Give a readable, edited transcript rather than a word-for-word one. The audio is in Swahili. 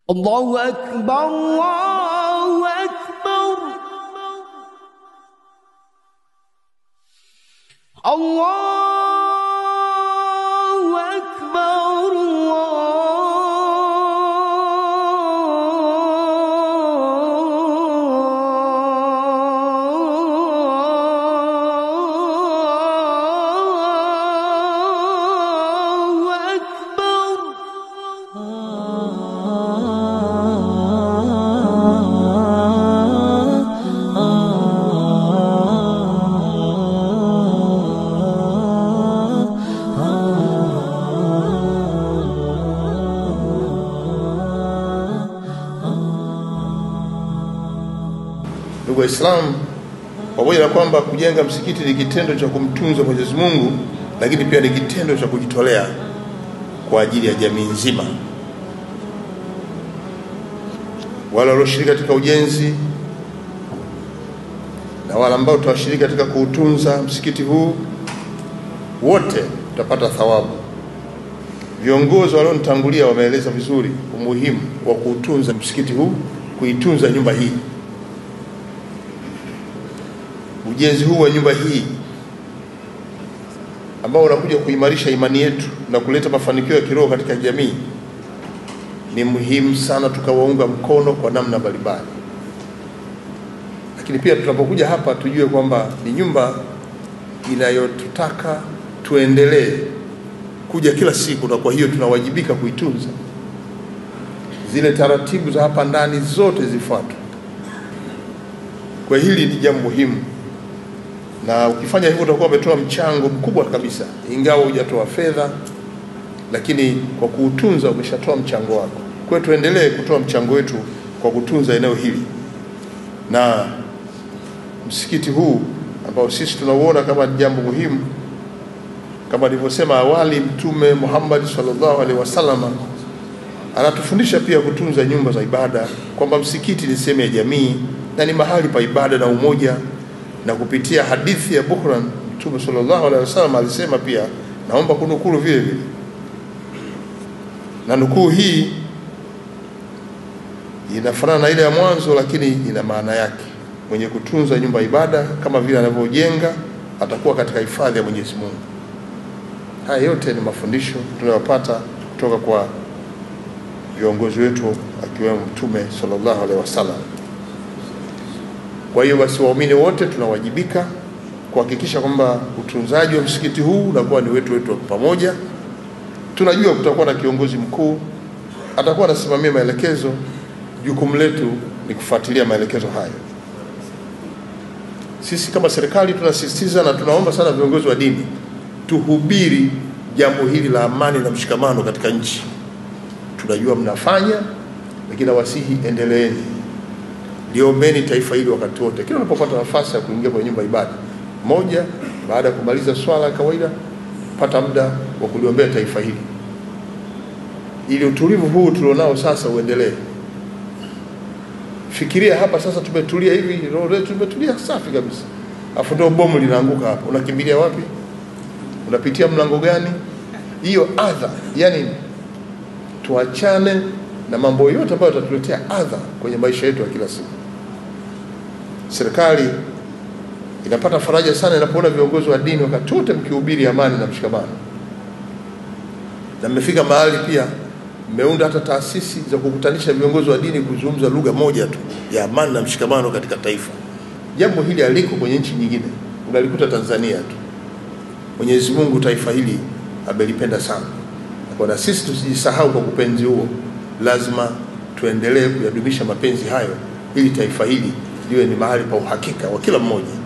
Allahu Akbar, Allahu Akbar, Allahu Akbar, Allahu Akbar. Ndugu Waislamu, pamoja na kwamba kujenga msikiti ni kitendo cha kumtunza Mwenyezi Mungu, lakini pia ni kitendo cha kujitolea kwa ajili ya jamii nzima. Wale walioshiriki katika ujenzi na wale ambao tutashiriki katika kuutunza msikiti huu, wote tutapata thawabu. Viongozi walionitangulia wameeleza vizuri umuhimu wa kuutunza msikiti huu, kuitunza nyumba hii. Ujenzi huu wa nyumba hii ambao unakuja kuimarisha imani yetu na kuleta mafanikio ya kiroho katika jamii ni muhimu sana, tukawaunga mkono kwa namna mbalimbali. Lakini pia tunapokuja hapa tujue kwamba ni nyumba inayotutaka tuendelee kuja kila siku, na kwa hiyo tunawajibika kuitunza. Zile taratibu za hapa ndani zote zifuatwe. Kwa hili ni jambo muhimu, na ukifanya hivyo utakuwa umetoa mchango mkubwa kabisa, ingawa hujatoa fedha, lakini kwa kuutunza umeshatoa mchango wako. Kwa hiyo tuendelee kutoa mchango wetu kwa kutunza eneo hili, na msikiti huu ambao sisi tunauona kama jambo muhimu. Kama nilivyosema awali, Mtume Muhammad sallallahu alaihi wasallam anatufundisha pia kutunza nyumba za ibada, kwamba msikiti ni sehemu ya jamii na ni mahali pa ibada na umoja. Na kupitia hadithi ya Bukhari, Mtume sallallahu alaihi wasallam alisema pia, naomba kunukuu vile vile, na nukuu hii inafanana na ile ya mwanzo, lakini ina maana yake. Mwenye kutunza nyumba ibada kama vile anavyojenga atakuwa katika hifadhi ya Mwenyezi Mungu. Haya yote ni mafundisho tunayopata kutoka kwa viongozi wetu akiwemo Mtume sallallahu alaihi wasallam. Kwa hiyo basi, waumini wote tunawajibika kuhakikisha kwamba utunzaji wa msikiti huu unakuwa ni wetu pamoja. Tunajua kutakuwa na kiongozi mkuu atakuwa anasimamia maelekezo. Jukumu letu ni kufuatilia maelekezo hayo. Sisi kama serikali tunasisitiza na tunaomba sana viongozi wa dini tuhubiri jambo hili la amani na mshikamano katika nchi. Tunajua mnafanya, lakini wasihi endeleeni. Liombeni taifa hili wakati wote, kila unapopata nafasi ya kuingia kwenye nyumba ibada moja, baada ya kumaliza swala ya kawaida, pata muda wa kuliombea taifa hili, ili utulivu huu tulionao sasa uendelee. Fikiria hapa sasa, tumetulia hivi, roho yetu tumetulia safi kabisa, afu ndio bomu linaanguka hapa. Unakimbilia wapi? Unapitia mlango gani? Hiyo adha, yani tuachane na mambo yote ambayo yatatuletea adha kwenye maisha yetu ya kila siku. Serikali inapata faraja sana inapoona viongozi wa dini wakati wote mkihubiri amani na mshikamano. Na mmefika mahali pia mmeunda hata taasisi za kukutanisha viongozi wa dini kuzungumza lugha moja tu ya amani na mshikamano katika taifa. Jambo hili haliko kwenye nchi nyingine, unalikuta Tanzania tu. Mwenyezi Mungu taifa hili amelipenda sana, na sisi tusijisahau kwa kupenzi huo. Lazima tuendelee kuyadumisha mapenzi hayo, ili taifa hili liwe ni mahali pa uhakika wa kila mmoja.